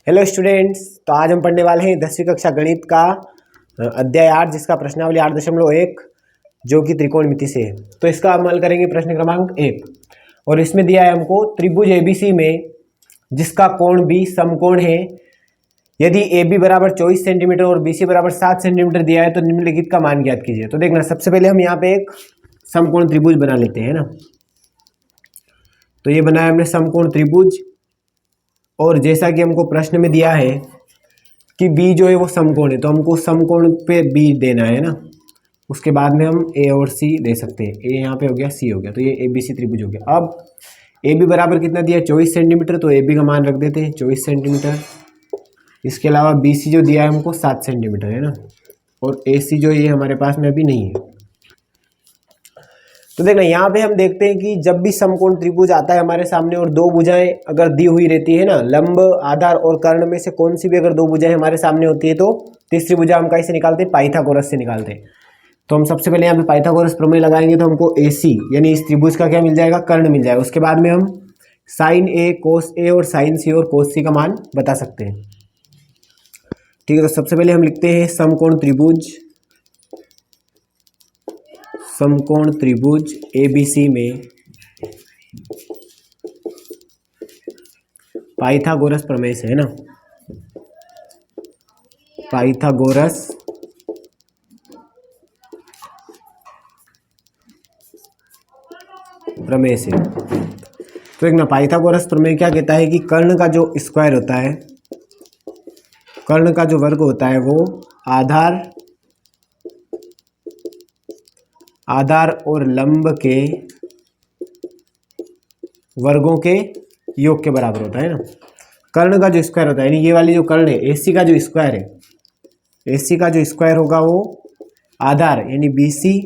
Hello students, तो आज हम पढ़ने वाले हैं 10वीं कक्षा गणित का अध्याय 8 जिसका प्रश्नावली 8.1 जो कि त्रिकोणमिति से है। तो इसका हम हल करेंगे प्रश्न क्रमांक 1 और इसमें दिया है हमको त्रिभुज एबीसी में जिसका कोण बी समकोण है यदि ए बी बराबर 24 सेंटीमीटर और बी सी बराबर 7 सेंटीमीटर दिया है तो निम्नलिखित का मान ज्ञात कीजिए। तो देखना, सबसे पहले हम यहाँ पे एक समकोण त्रिभुज बना लेते हैं ना। तो ये बनाया हमने समकोण त्रिभुज और जैसा कि हमको प्रश्न में दिया है कि बी जो है वो समकोण है तो हमको समकोण पे बी देना है ना। उसके बाद में हम ए और सी दे सकते हैं। ए यहाँ पे हो गया, सी हो गया, तो ये ए बी सी त्रिभुज हो गया। अब ए बी बराबर कितना दिया है 24 सेंटीमीटर, तो ए बी का मान रख देते हैं 24 सेंटीमीटर। इसके अलावा बी सी जो दिया है हमको 7 सेंटीमीटर है ना, और ए सी जो ये हमारे पास में अभी नहीं है। तो देखना, यहाँ पे हम देखते हैं कि जब भी समकोण त्रिभुज आता है हमारे सामने और दो भुजाएं अगर दी हुई रहती है ना, लंब, आधार और कर्ण में से कौन सी भी अगर दो भुजाएं हमारे सामने होती है तो तीसरी भुजा हम कैसे निकालते हैं, पाइथागोरस से निकालते हैं। तो हम सबसे पहले यहाँ पे पाइथागोरस प्रमेय लगाएंगे तो हमको ए सी यानी इस त्रिभुज का क्या मिल जाएगा, कर्ण मिल जाएगा। उसके बाद में हम साइन ए, कोस ए और साइन सी और कोस सी का मान बता सकते हैं। ठीक है, तो सबसे पहले हम लिखते हैं समकोण त्रिभुज एबीसी में पाइथागोरस प्रमेय से है ना, पाइथागोरस प्रमेय से। तो एक ना, पाइथागोरस प्रमेय क्या कहता है कि कर्ण का जो स्क्वायर होता है, कर्ण का जो वर्ग होता है वो आधार और लंब के वर्गों के योग के बराबर होता है ना। कर्ण का जो स्क्वायर होता है यानी ये वाली जो कर्ण है, एसी का जो स्क्वायर है, एसी का जो स्क्वायर होगा वो आधार यानी बीसी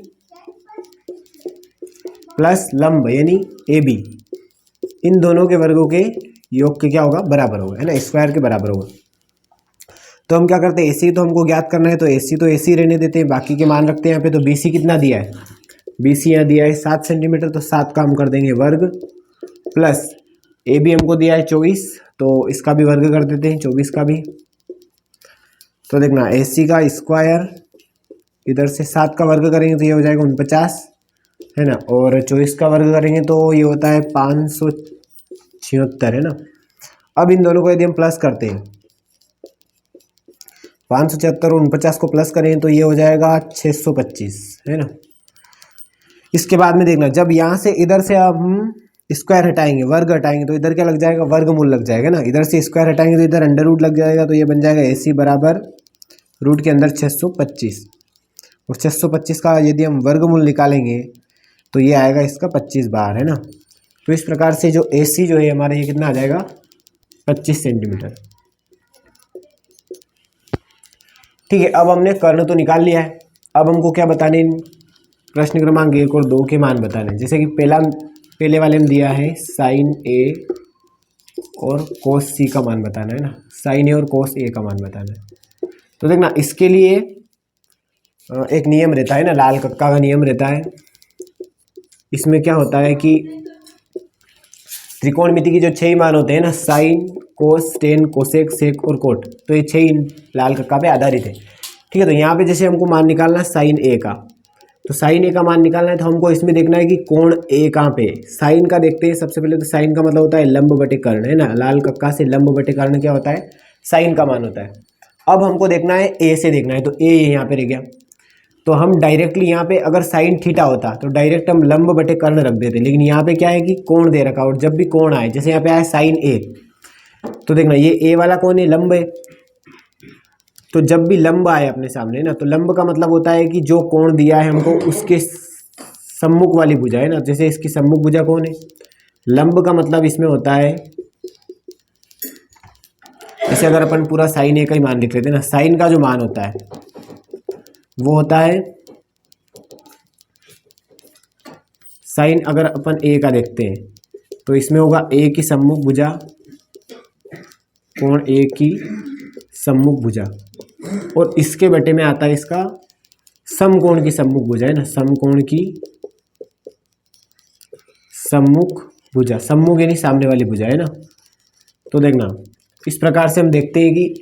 प्लस लंब यानी एबी, इन दोनों के वर्गों के योग के क्या होगा, बराबर होगा, है ना, स्क्वायर के बराबर होगा। तो हम क्या करते हैं, एसी तो हमको ज्ञात करना है तो एसी रहने देते हैं, बाकी के मान रखते हैं यहाँ पे। तो बीसी कितना दिया है, बीसी यहाँ दिया है 7 सेंटीमीटर, तो 7 का हम कर देंगे वर्ग, प्लस ए भी हमको दिया है 24, तो इसका भी वर्ग कर देते हैं 24 का भी। तो देखना, एसी का स्क्वायर इधर से 7 का वर्ग करेंगे तो ये हो जाएगा 49 है ना, और 24 का वर्ग करेंगे तो ये होता है 576 है ना। अब इन दोनों को यदि हम प्लस करते हैं, 576 और 49 को प्लस करें तो ये हो जाएगा 625 है ना। इसके बाद में देखना, जब यहाँ से इधर से अब हम स्क्वायर हटाएंगे, वर्ग हटाएंगे, तो इधर क्या लग जाएगा, वर्गमूल लग जाएगा ना। इधर से स्क्वायर हटाएंगे तो इधर अंडर रूट लग जाएगा, तो ये बन जाएगा एसी बराबर रूट के अंदर 625, और 625 का यदि हम वर्गमूल निकालेंगे तो ये आएगा इसका 25 बार है ना। तो इस प्रकार से जो एसी जो है हमारे, ये कितना आ जाएगा 25 सेंटीमीटर। ठीक है, अब हमने कर्ण तो निकाल लिया है। अब हमको क्या बताने, प्रश्न क्रमांक 1 और 2 के मान बताने। जैसे कि पहले वाले में दिया है साइन ए और कोस सी का मान बताना है ना, साइन ए और कोस ए का मान बताना है। तो देखना, इसके लिए एक नियम रहता है ना, लाल कक्का का नियम रहता है। इसमें क्या होता है कि त्रिकोणमिति की जो 6 मान होते हैं ना, साइन, कोस, टेन, कोसेक, सेक और कोट, तो ये 6 लाल कक्का पे आधारित है। ठीक है, तो यहाँ पे जैसे हमको मान निकालना है साइन ए का, तो साइन ए का मान निकालना है तो हमको इसमें देखना है कि कोण ए कहाँ पे। साइन का देखते हैं सबसे पहले। तो साइन का मतलब होता है लंब बटे कर्ण है ना, लाल कक्का से लंब बटे कर्ण क्या होता है, साइन का मान होता है। अब हमको देखना है ए से देखना है, तो ए यहाँ पे रह गया। तो हम डायरेक्टली यहाँ पे अगर साइन थीटा होता तो डायरेक्ट हम लंब बटे कर्ण रख देते, लेकिन यहाँ पे क्या है कि कोण दे रखा, और जब भी कोण आए, जैसे यहाँ पे आया साइन ए, तो देखना ये ए वाला कोण है, लंब है। तो जब भी लंब आए अपने सामने ना, तो लंब का मतलब होता है कि जो कोण दिया है हमको उसके सम्मुख वाली भुजा है ना। जैसे इसकी सम्मुख भुजा कौन है, लंब का मतलब इसमें होता है, जैसे अगर अपन पूरा साइन ए का ही मान लिख लेते हैं ना, साइन का जो मान होता है वो होता है साइन, अगर अपन ए का देखते हैं तो इसमें होगा ए की सम्मुख भुजा, कोण ए की सम्मुख भुजा, और इसके बटे में आता है इसका समकोण की सम्मुख भुजा है ना, समकोण की सम्मुख भुजा, सम्मुख यानी सामने वाली भुजा है ना। तो देखना, इस प्रकार से हम देखते हैं कि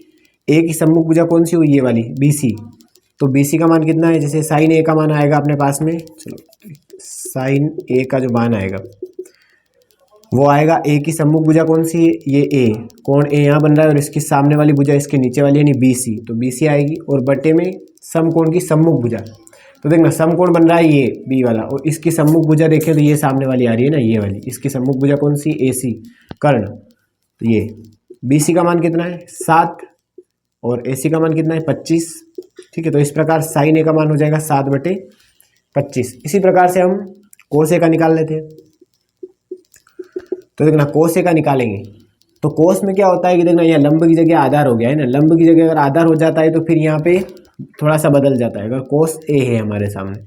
ए की सम्मुख भुजा कौन सी हुई, ये वाली BC। तो BC का मान कितना है, जैसे साइन ए का मान आएगा अपने पास में, चलो साइन ए का जो मान आएगा वो आएगा, ए की सम्मुख भुजा कौन सी है, ये ए, कोण ए यहाँ बन रहा है और इसकी सामने वाली भुजा इसके नीचे वाली यानी BC, तो BC आएगी। और बटे में समकोण की सम्मुख भुजा, तो देखना समकोण बन रहा है ये B वाला, और इसकी सम्मुख भुजा देखें तो ये सामने वाली आ रही है ना, ये वाली, इसकी सम्मुख भुजा कौन सी, AC कर्ण। तो ये BC का मान कितना है 7 और AC का मान कितना है 25, ठीक है। तो इस प्रकार साइन ए का मान हो जाएगा 7/25। इसी प्रकार से हम कोस ए का निकाल लेते हैं। तो देखना कोस ए का निकालेंगे तो कोस में क्या होता है कि देखना यहाँ लंब की जगह आधार हो गया है ना, लंब की जगह अगर आधार हो जाता है तो फिर यहाँ पे थोड़ा सा बदल जाता है। अगर कोस ए है हमारे सामने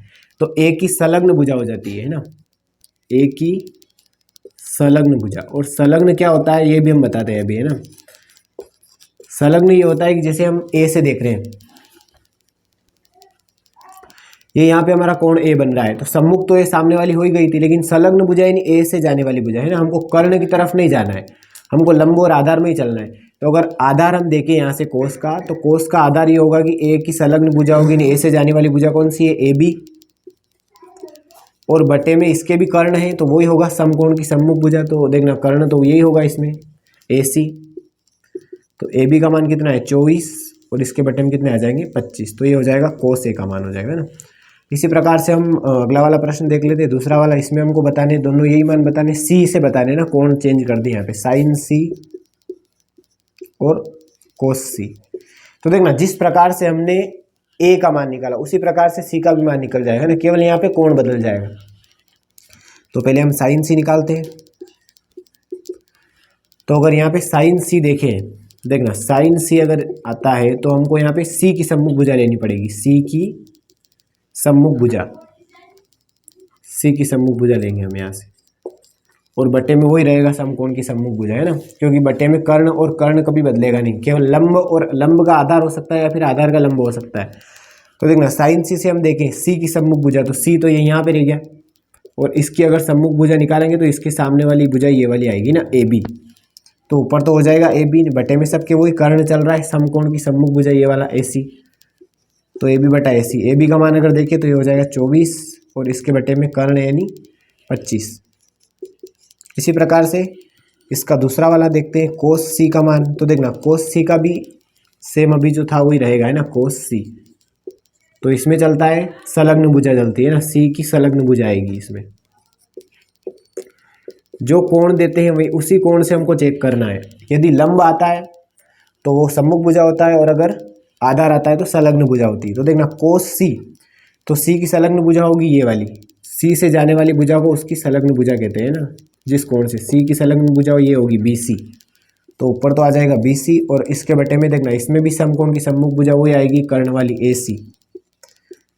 तो ए की संलग्न भुजा हो जाती है ना, ए की संलग्न भुजा। और संलग्न क्या होता है ये भी हम बताते हैं अभी, है ना। संलग्न ये होता है कि जैसे हम ए से देख रहे हैं, ये यहाँ पे हमारा कोण ए बन रहा है, तो सम्मुख तो ये सामने वाली हो ही गई थी, लेकिन संलग्न भुजा यानी ए से जाने वाली भुजा है ना, हमको कर्ण की तरफ नहीं जाना है, हमको लंब और आधार में ही चलना है। तो अगर आधार हम देखें यहाँ से कोस का, तो कोस का आधार ये होगा कि ए की संलग्न भुजा होगी, ए से जाने वाली भुजा कौन सी है, AB, और बटे में इसके भी कर्ण है तो वही होगा समकोण की सम्मुख भुजा। तो देखना कर्ण तो यही होगा इसमें AC, तो AB का मान कितना है 24 और इसके बटे में कितने आ जाएंगे 25, तो ये हो जाएगा कोस ए का मान हो जाएगा ना। इसी प्रकार से हम अगला वाला प्रश्न देख लेते हैं, दूसरा वाला। इसमें हमको बताने दोनों यही मान बताने, C से बताने ना, कोण चेंज कर दिए यहाँ पे, साइन C और कोस C। तो देखना जिस प्रकार से हमने A का मान निकाला उसी प्रकार से C का भी मान निकल जाएगा ना, केवल यहाँ पे कोण बदल जाएगा। तो पहले हम साइन C निकालते हैं। तो अगर यहाँ पे साइन C देखें, देखना साइन C अगर आता है तो हमको यहाँ पे C की सम्मुख भुजा लेनी पड़ेगी, C की सम्मुख भुजा, C की सम्मुख भुजा लेंगे हम यहाँ से, और बटे में वही रहेगा समकोण की सम्मुख भुजा, है ना, क्योंकि बटे में कर्ण और कर्ण कभी बदलेगा नहीं, केवल लंब और लंब का आधार हो सकता है या फिर आधार का लंब हो सकता है। तो देखना साइन C से हम देखें C की सम्मुख भुजा, तो C तो ये यहाँ पे रह गया, और इसकी अगर सम्मुख भुजा निकालेंगे तो इसके सामने वाली भुजा ये वाली आएगी ना AB, तो ऊपर तो हो जाएगा AB, बटे में सबके वही कर्ण चल रहा है, समकोण की सम्मुख भुजा ये वाला AC, तो AB बटा AC, AB का मान अगर देखें तो ये हो जाएगा 24 और इसके बटे में कर्ण यानी 25। इसी प्रकार से इसका दूसरा वाला देखते हैं कोस C का मान। तो देखना कोस C का भी सेम अभी जो था वही रहेगा, है ना, कोस C। तो इसमें चलता है संलग्न भुजा चलती है ना, C की संलग्न भुजा आएगी इसमें। जो कोण देते हैं वही उसी कोण से हमको चेक करना है। यदि लंब आता है तो वो सम्मुख भुजा होता है, और अगर आधार आता है तो संलग्न भुजा होती है। तो देखना कोस C, तो C की संलग्न भुजा होगी ये वाली, C से जाने वाली भुजा को उसकी संलग्न भुजा कहते हैं ना, जिस कोण से C की संलग्न भुजा हो ये होगी BC, तो ऊपर तो आ जाएगा BC, और इसके बटे में देखना इसमें भी समकोण की सम्मुख भुजा वही आएगी कर्ण वाली AC।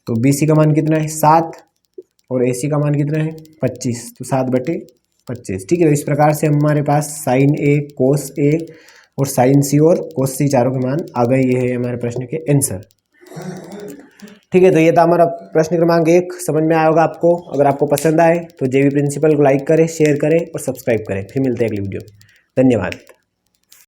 तो BC का मान कितना है 7 और AC का मान कितना है 25, तो 7/25, ठीक है। तो इस प्रकार से हमारे पास साइन A, कोस A और साइन C और कोस C चारों के मान आ गए। ये है हमारे प्रश्न के आंसर, ठीक है। तो ये था हमारा प्रश्न क्रमांक 1, समझ में आया होगा आपको। अगर आपको पसंद आए तो JV प्रिंसिपल को लाइक करें, शेयर करें और सब्सक्राइब करें। फिर मिलते हैं अगली वीडियो। धन्यवाद।